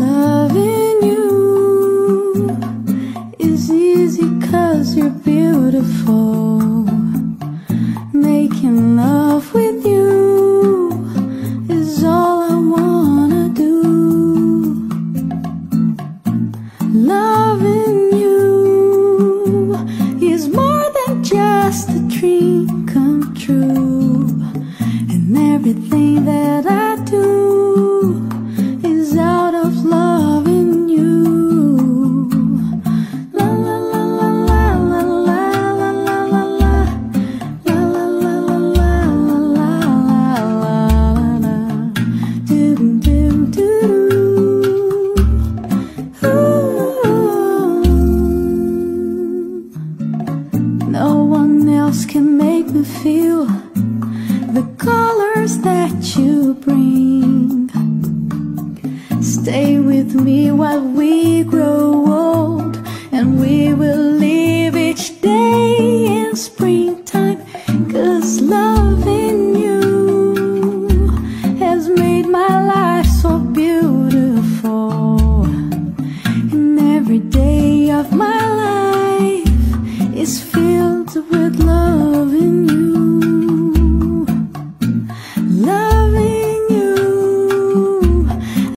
Loving you is easy 'cause you're beautiful. Making love with you is all I wanna do. Loving you is more than just a dream come true. And everything that I do is out of loving you. La la la la la la la la la la la la la la la la la la do do do No one else can make me feel the colors that you bring. Stay with me while we grow old, and we will live each day in spring.